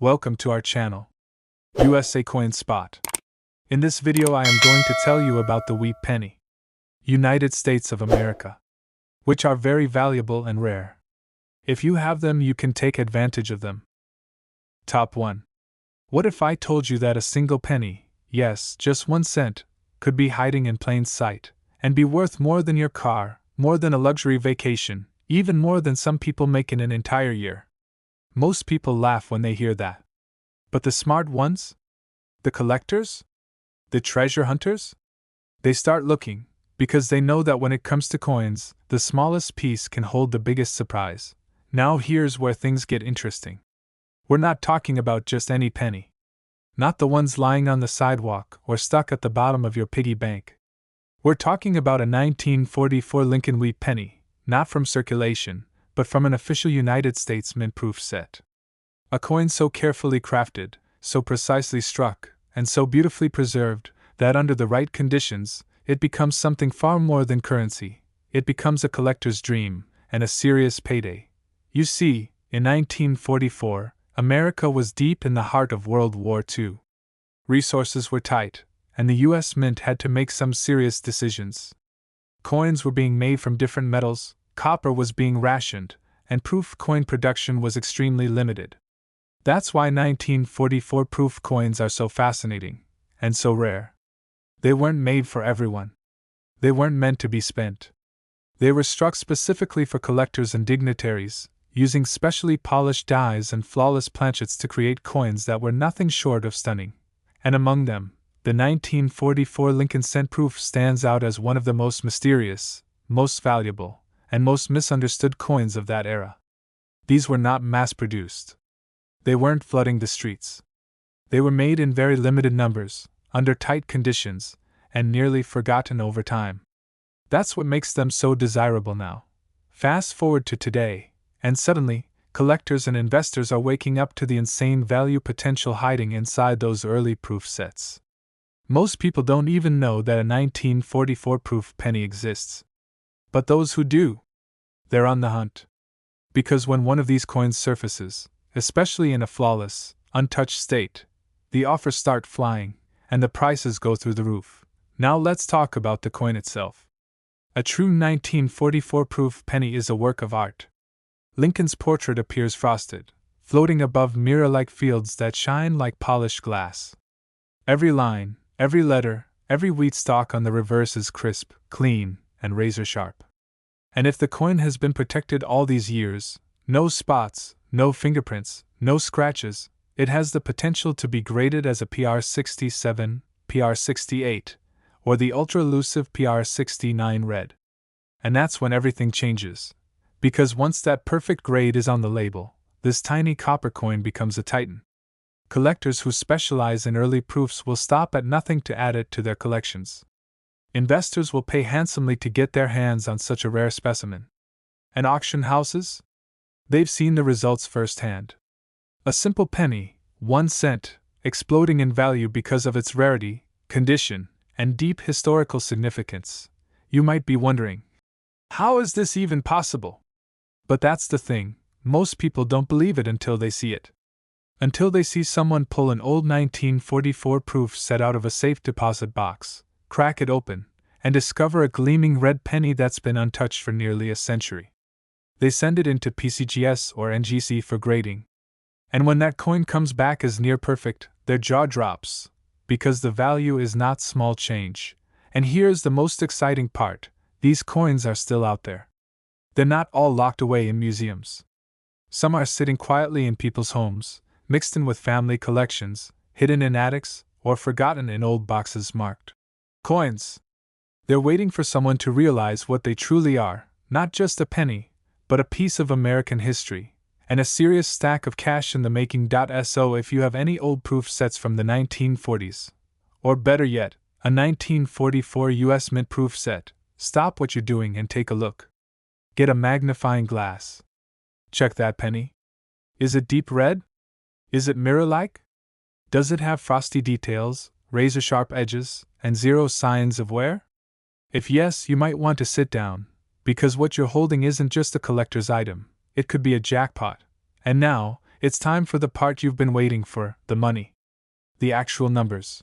Welcome to our channel, USA Coin Spot. In this video I am going to tell you about the wheat penny, United States of America, which are very valuable and rare. If you have them, you can take advantage of them. Top 1. What if I told you that a single penny, yes, just 1 cent, could be hiding in plain sight, and be worth more than your car, more than a luxury vacation, even more than some people make in an entire year? Most people laugh when they hear that. But the smart ones? The collectors? The treasure hunters? They start looking, because they know that when it comes to coins, the smallest piece can hold the biggest surprise. Now here's where things get interesting. We're not talking about just any penny. Not the ones lying on the sidewalk or stuck at the bottom of your piggy bank. We're talking about a 1944 Lincoln wheat penny, not from circulation, but from an official United States mint-proof set. A coin so carefully crafted, so precisely struck, and so beautifully preserved, that under the right conditions, it becomes something far more than currency. It becomes a collector's dream, and a serious payday. You see, in 1944, America was deep in the heart of World War II. Resources were tight, and the U.S. Mint had to make some serious decisions. Coins were being made from different metals, copper was being rationed, and proof coin production was extremely limited. That's why 1944 proof coins are so fascinating, and so rare. They weren't made for everyone. They weren't meant to be spent. They were struck specifically for collectors and dignitaries, using specially polished dies and flawless planchets to create coins that were nothing short of stunning. And among them, the 1944 Lincoln cent proof stands out as one of the most mysterious, most valuable, and most misunderstood coins of that era. These were not mass-produced. They weren't flooding the streets. They were made in very limited numbers, under tight conditions, and nearly forgotten over time. That's what makes them so desirable now. Fast forward to today, and suddenly, collectors and investors are waking up to the insane value potential hiding inside those early proof sets. Most people don't even know that a 1944 proof penny exists. But those who do, they're on the hunt. Because when one of these coins surfaces, especially in a flawless, untouched state, the offers start flying, and the prices go through the roof. Now let's talk about the coin itself. A true 1944 proof penny is a work of art. Lincoln's portrait appears frosted, floating above mirror-like fields that shine like polished glass. Every line, every letter, every wheat stalk on the reverse is crisp, clean, and razor-sharp. And if the coin has been protected all these years, no spots, no fingerprints, no scratches, it has the potential to be graded as a PR67, PR68, or the ultra-elusive PR69 red. And that's when everything changes. Because once that perfect grade is on the label, this tiny copper coin becomes a titan. Collectors who specialize in early proofs will stop at nothing to add it to their collections. Investors will pay handsomely to get their hands on such a rare specimen. And auction houses? They've seen the results firsthand. A simple penny, 1 cent, exploding in value because of its rarity, condition, and deep historical significance. You might be wondering, how is this even possible? But that's the thing, most people don't believe it until they see it. Until they see someone pull an old 1944 proof set out of a safe deposit box, crack it open, and discover a gleaming red penny that's been untouched for nearly a century. They send it into PCGS or NGC for grading. And when that coin comes back as near perfect, their jaw drops, because the value is not small change. And here's the most exciting part, these coins are still out there. They're not all locked away in museums. Some are sitting quietly in people's homes, mixed in with family collections, hidden in attics, or forgotten in old boxes marked coins. They're waiting for someone to realize what they truly are, not just a penny, but a piece of American history, and a serious stack of cash in the making. So if you have any old proof sets from the 1940s, or better yet, a 1944 US Mint proof set, stop what you're doing and take a look. Get a magnifying glass. Check that penny. Is it deep red? Is it mirror-like? Does it have frosty details, razor-sharp edges, and zero signs of wear? If yes, you might want to sit down, because what you're holding isn't just a collector's item, it could be a jackpot. And now, It's time for the part you've been waiting for, the money. The actual numbers.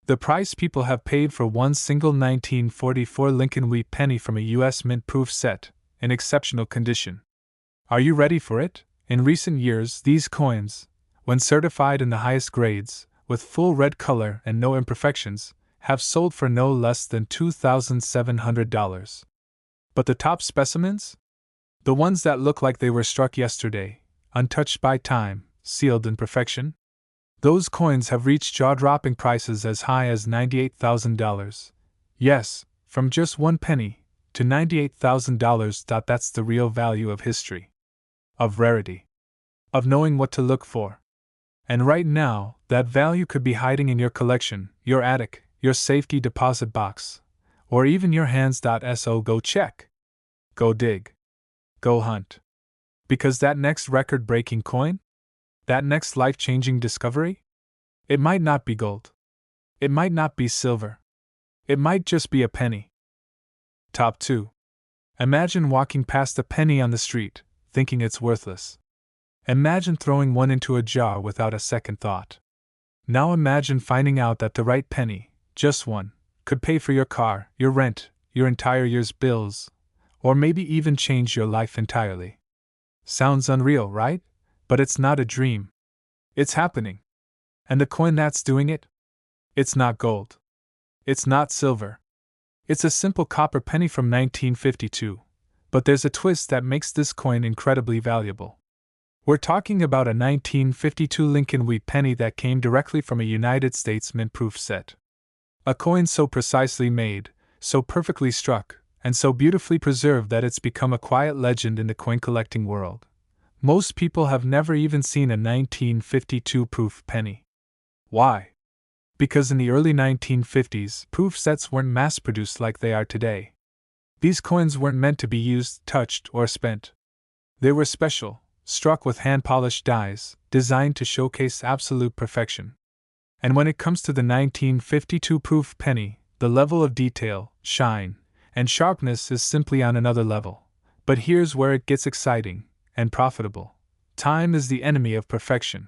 The price people have paid for one single 1944 Lincoln wheat penny from a U.S. mint-proof set, in exceptional condition. Are you ready for it? In recent years, these coins, when certified in the highest grades, with full red color and no imperfections, have sold for no less than $2,700. But the top specimens? The ones that look like they were struck yesterday, untouched by time, sealed in perfection? Those coins have reached jaw-dropping prices as high as $98,000. Yes, from just 1 penny to $98,000. That's the real value of history. Of rarity. Of knowing what to look for. And right now, that value could be hiding in your collection, your attic, your safety deposit box, or even your hands. So go check. Go dig. Go hunt. Because that next record-breaking coin? That next life-changing discovery? It might not be gold. It might not be silver. It might just be a penny. Top 2. Imagine walking past a penny on the street, thinking it's worthless. Imagine throwing one into a jar without a second thought. Now imagine finding out that the right penny, just one, could pay for your car, your rent, your entire year's bills, or maybe even change your life entirely. Sounds unreal, right? But it's not a dream. It's happening. And the coin that's doing it? It's not gold. It's not silver. It's a simple copper penny from 1952. But there's a twist that makes this coin incredibly valuable. We're talking about a 1952 Lincoln wheat penny that came directly from a United States mint-proof set. A coin so precisely made, so perfectly struck, and so beautifully preserved that it's become a quiet legend in the coin collecting world. Most people have never even seen a 1952 proof penny. Why? Because in the early 1950s, proof sets weren't mass-produced like they are today. These coins weren't meant to be used, touched, or spent. They were special, struck with hand-polished dies, designed to showcase absolute perfection. And when it comes to the 1952 proof penny, the level of detail, shine, and sharpness is simply on another level. But here's where it gets exciting and profitable. Time is the enemy of perfection.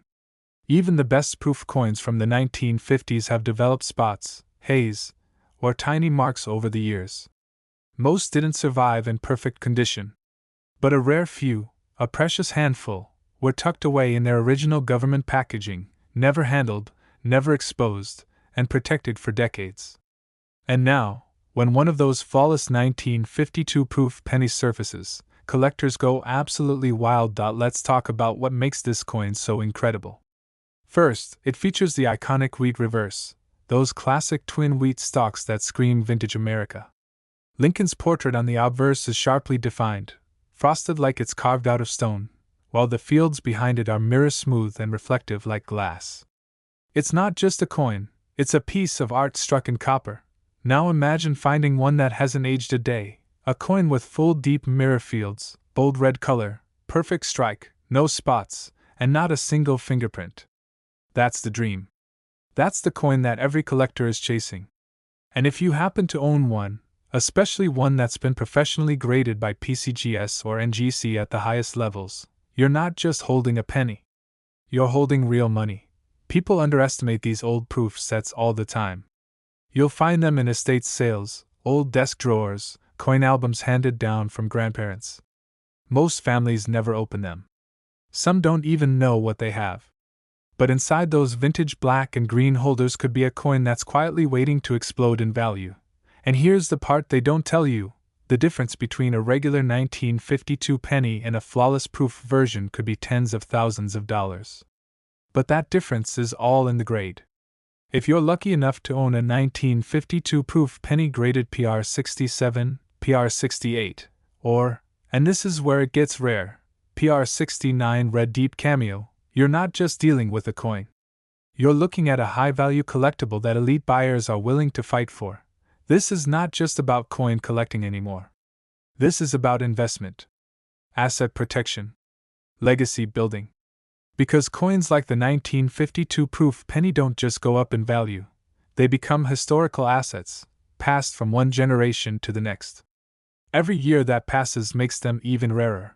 Even the best proof coins from the 1950s have developed spots, haze, or tiny marks over the years. Most didn't survive in perfect condition. But a rare few, a precious handful, were tucked away in their original government packaging, never handled, never exposed, and protected for decades. And now, when one of those flawless 1952 proof pennies surfaces, collectors go absolutely wild. Let's talk about what makes this coin so incredible. First, it features the iconic wheat reverse, those classic twin wheat stalks that scream vintage America. Lincoln's portrait on the obverse is sharply defined, frosted like it's carved out of stone, while the fields behind it are mirror-smooth and reflective like glass. It's not just a coin, it's a piece of art struck in copper. Now imagine finding one that hasn't aged a day, a coin with full deep mirror fields, bold red color, perfect strike, no spots, and not a single fingerprint. That's the dream. That's the coin that every collector is chasing. And if you happen to own one, especially one that's been professionally graded by PCGS or NGC at the highest levels, you're not just holding a penny. You're holding real money. People underestimate these old proof sets all the time. You'll find them in estate sales, old desk drawers, coin albums handed down from grandparents. Most families never open them. Some don't even know what they have. But inside those vintage black and green holders could be a coin that's quietly waiting to explode in value. And here's the part they don't tell you. The difference between a regular 1952 penny and a flawless proof version could be tens of thousands of dollars. But that difference is all in the grade. If you're lucky enough to own a 1952 proof penny graded PR 67, PR 68, or, and this is where it gets rare, PR 69 red deep cameo, you're not just dealing with a coin. You're looking at a high-value collectible that elite buyers are willing to fight for. This is not just about coin collecting anymore. This is about investment, asset protection, legacy building. Because coins like the 1952 proof penny don't just go up in value, they become historical assets, passed from one generation to the next. Every year that passes makes them even rarer.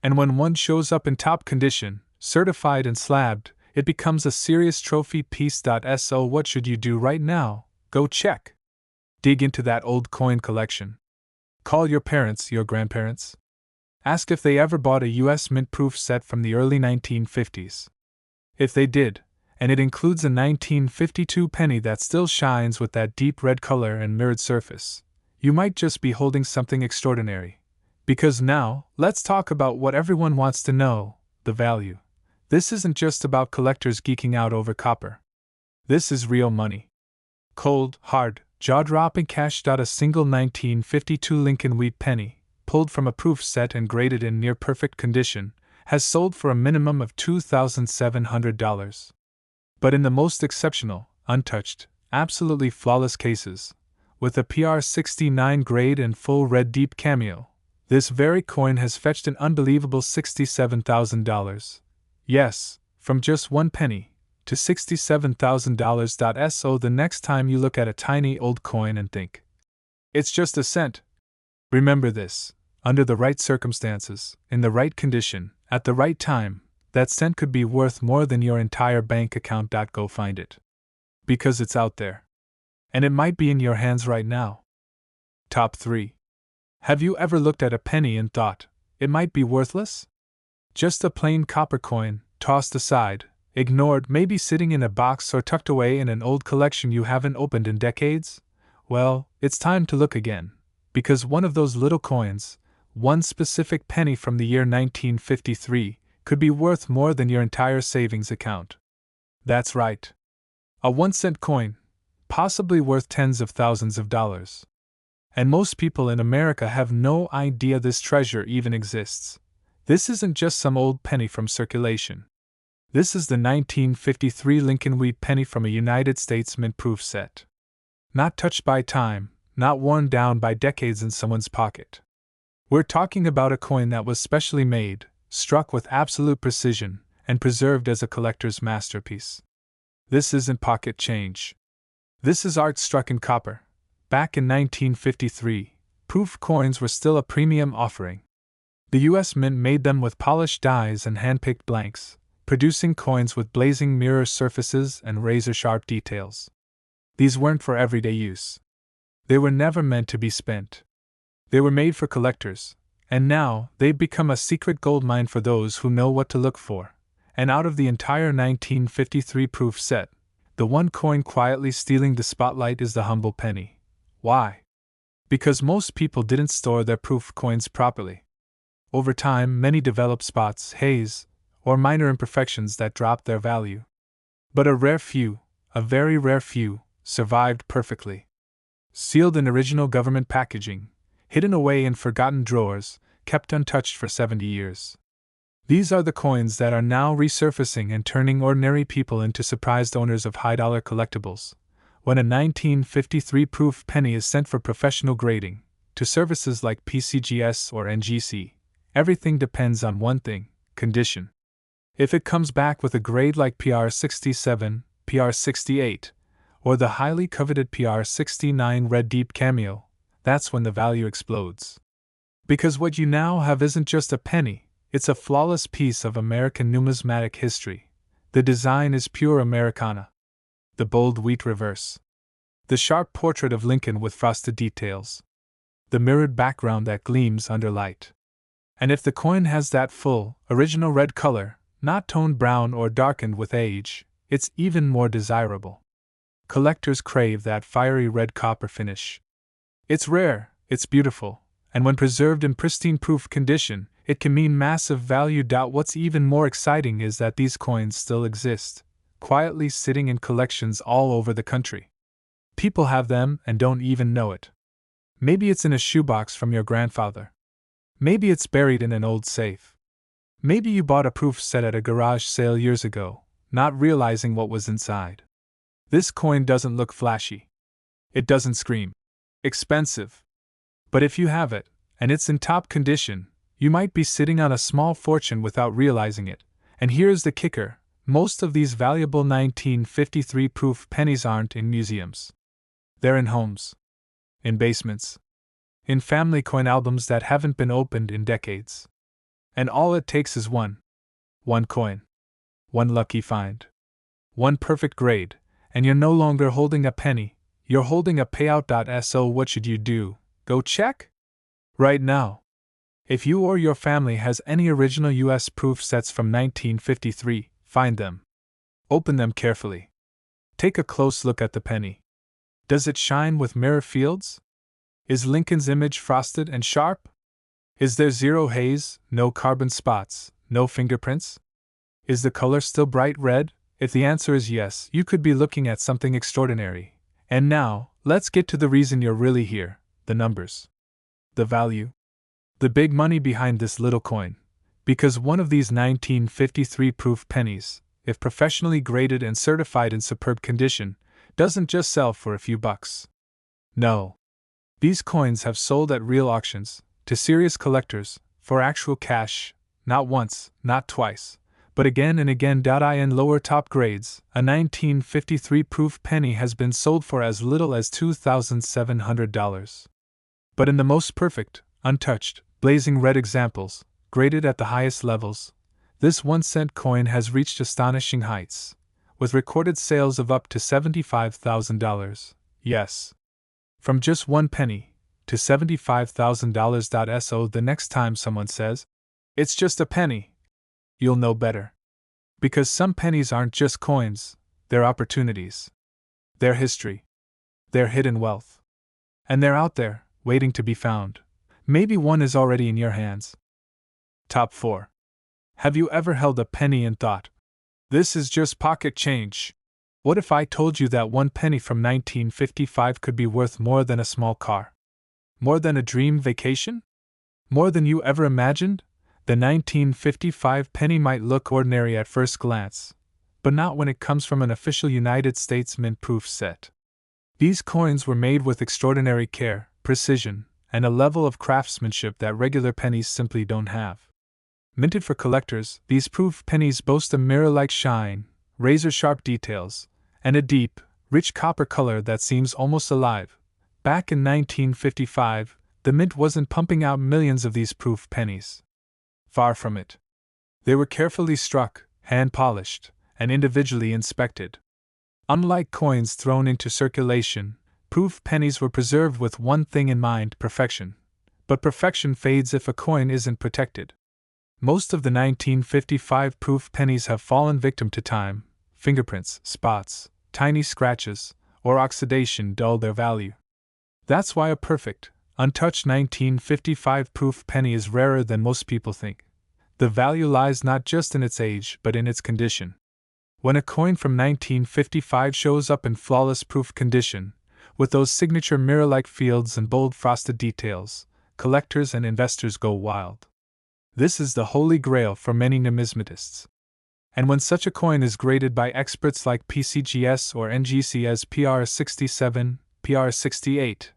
And when one shows up in top condition, certified and slabbed, it becomes a serious trophy piece. So what should you do right now? Go check. Dig into that old coin collection. Call your parents, your grandparents. Ask if they ever bought a US mint-proof set from the early 1950s. If they did, and it includes a 1952 penny that still shines with that deep red color and mirrored surface, you might just be holding something extraordinary. Because now, let's talk about what everyone wants to know, the value. This isn't just about collectors geeking out over copper. This is real money. Cold, hard, jaw-dropping cash. A single 1952 Lincoln wheat penny, pulled from a proof set and graded in near-perfect condition, has sold for a minimum of $2,700. But in the most exceptional, untouched, absolutely flawless cases, with a PR69 grade and full red deep cameo, this very coin has fetched an unbelievable $67,000. Yes, from just one penny to $67,000. So the next time you look at a tiny old coin and think, it's just a cent, remember this: under the right circumstances, in the right condition, at the right time, that cent could be worth more than your entire bank account. Go find it. Because it's out there. And it might be in your hands right now. Top 3. Have you ever looked at a penny and thought, it might be worthless? Just a plain copper coin, tossed aside, ignored, maybe sitting in a box or tucked away in an old collection you haven't opened in decades? Well, it's time to look again. Because one of those little coins, one specific penny from the year 1953, could be worth more than your entire savings account. That's right. A 1-cent coin, possibly worth tens of thousands of dollars. And most people in America have no idea this treasure even exists. This isn't just some old penny from circulation. This is the 1953 Lincoln wheat penny from a United States mint-proof set. Not touched by time, not worn down by decades in someone's pocket. We're talking about a coin that was specially made, struck with absolute precision, and preserved as a collector's masterpiece. This isn't pocket change. This is art struck in copper. Back in 1953, proof coins were still a premium offering. The U.S. Mint made them with polished dies and hand-picked blanks, producing coins with blazing mirror surfaces and razor-sharp details. These weren't for everyday use. They were never meant to be spent. They were made for collectors, and now they've become a secret goldmine for those who know what to look for. And out of the entire 1953 proof set, the one coin quietly stealing the spotlight is the humble penny. Why? Because most people didn't store their proof coins properly. Over time, many developed spots, haze, or minor imperfections that dropped their value. But a rare few, a very rare few, survived perfectly. Sealed in original government packaging, hidden away in forgotten drawers, kept untouched for 70 years. These are the coins that are now resurfacing and turning ordinary people into surprised owners of high-dollar collectibles. When a 1953 proof penny is sent for professional grading, to services like PCGS or NGC, everything depends on one thing: condition. If it comes back with a grade like PR67, PR68, or the highly coveted PR69 red deep cameo, that's when the value explodes. Because what you now have isn't just a penny, it's a flawless piece of American numismatic history. The design is pure Americana. The bold wheat reverse. The sharp portrait of Lincoln with frosted details. The mirrored background that gleams under light. And if the coin has that full, original red color, not toned brown or darkened with age, it's even more desirable. Collectors crave that fiery red copper finish. It's rare, it's beautiful, and when preserved in pristine proof condition, it can mean massive value. What's even more exciting is that these coins still exist, quietly sitting in collections all over the country. People have them and don't even know it. Maybe it's in a shoebox from your grandfather. Maybe it's buried in an old safe. Maybe you bought a proof set at a garage sale years ago, not realizing what was inside. This coin doesn't look flashy. It doesn't scream expensive. But if you have it, and it's in top condition, you might be sitting on a small fortune without realizing it. And here's the kicker: most of these valuable 1953 proof pennies aren't in museums. They're in homes. In basements. In family coin albums that haven't been opened in decades. And all it takes is one coin. One lucky find. One perfect grade, and you're no longer holding a penny, you're holding a payout. So what should you do? Go check? Right now. If you or your family has any original US proof sets from 1953, find them. Open them carefully. Take a close look at the penny. Does it shine with mirror fields? Is Lincoln's image frosted and sharp? Is there zero haze, no carbon spots, no fingerprints? Is the color still bright red? If the answer is yes, you could be looking at something extraordinary. And now, let's get to the reason you're really here: the numbers. The value. The big money behind this little coin. Because one of these 1953 proof pennies, if professionally graded and certified in superb condition, doesn't just sell for a few bucks. No. These coins have sold at real auctions, to serious collectors, for actual cash, not once, not twice, but again and again. In lower top grades, a 1953 proof penny has been sold for as little as $2,700. But in the most perfect, untouched, blazing red examples, graded at the highest levels, this 1-cent coin has reached astonishing heights, with recorded sales of up to $75,000. Yes. From just 1 penny to $75,000. So the next time someone says, "It's just a penny," you'll know better. Because some pennies aren't just coins, they're opportunities. They're history. They're hidden wealth. And they're out there, waiting to be found. Maybe one is already in your hands. Top 4. Have you ever held a penny and thought, "This is just pocket change"? What if I told you that 1 penny from 1955 could be worth more than a small car? More than a dream vacation? More than you ever imagined? The 1955 penny might look ordinary at first glance, but not when it comes from an official United States mint proof set. These coins were made with extraordinary care, precision, and a level of craftsmanship that regular pennies simply don't have. Minted for collectors, these proof pennies boast a mirror-like shine, razor-sharp details, and a deep, rich copper color that seems almost alive. Back in 1955, the mint wasn't pumping out millions of these proof pennies. Far from it. They were carefully struck, hand-polished, and individually inspected. Unlike coins thrown into circulation, proof pennies were preserved with one thing in mind: perfection. But perfection fades if a coin isn't protected. Most of the 1955 proof pennies have fallen victim to time, fingerprints, spots, tiny scratches, or oxidation dull their value. That's why a perfect, untouched 1955 proof penny is rarer than most people think. The value lies not just in its age but in its condition. When a coin from 1955 shows up in flawless proof condition, with those signature mirror-like fields and bold frosted details, collectors and investors go wild. This is the holy grail for many numismatists. And when such a coin is graded by experts like PCGS or NGC as PR67, PR68,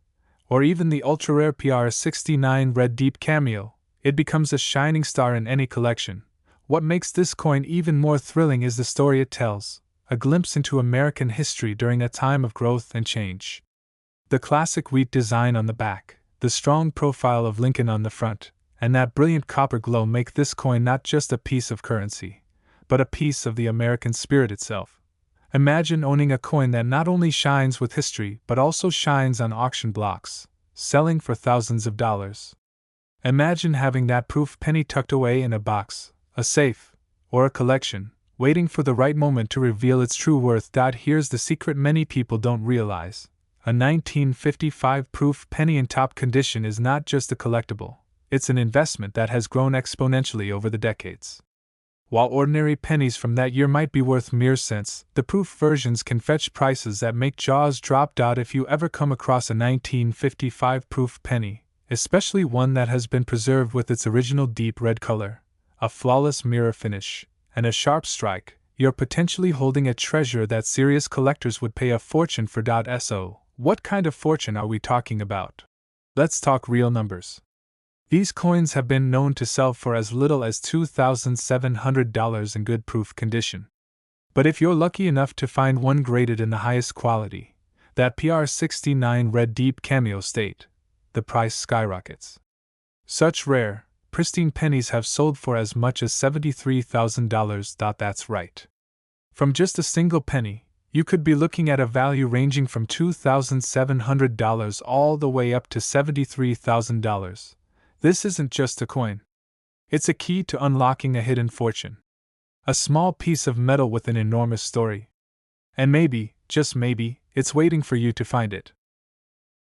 or even the ultra-rare PR69 Red Deep Cameo, it becomes a shining star in any collection. What makes this coin even more thrilling is the story it tells, a glimpse into American history during a time of growth and change. The classic wheat design on the back, the strong profile of Lincoln on the front, and that brilliant copper glow make this coin not just a piece of currency, but a piece of the American spirit itself. Imagine owning a coin that not only shines with history but also shines on auction blocks, selling for thousands of dollars. Imagine having that proof penny tucked away in a box, a safe, or a collection, waiting for the right moment to reveal its true worth. Here's the secret many people don't realize. A 1955 proof penny in top condition is not just a collectible, it's an investment that has grown exponentially over the decades. While ordinary pennies from that year might be worth mere cents, the proof versions can fetch prices that make jaws drop. If you ever come across a 1955 proof penny, especially one that has been preserved with its original deep red color, a flawless mirror finish, and a sharp strike, you're potentially holding a treasure that serious collectors would pay a fortune for. So, what kind of fortune are we talking about? Let's talk real numbers. These coins have been known to sell for as little as $2,700 in good proof condition. But if you're lucky enough to find one graded in the highest quality, that PR69 Red Deep Cameo state, the price skyrockets. Such rare, pristine pennies have sold for as much as $73,000. That's right. From just a single penny, you could be looking at a value ranging from $2,700 all the way up to $73,000. This isn't just a coin. It's a key to unlocking a hidden fortune. A small piece of metal with an enormous story. And maybe, just maybe, it's waiting for you to find it.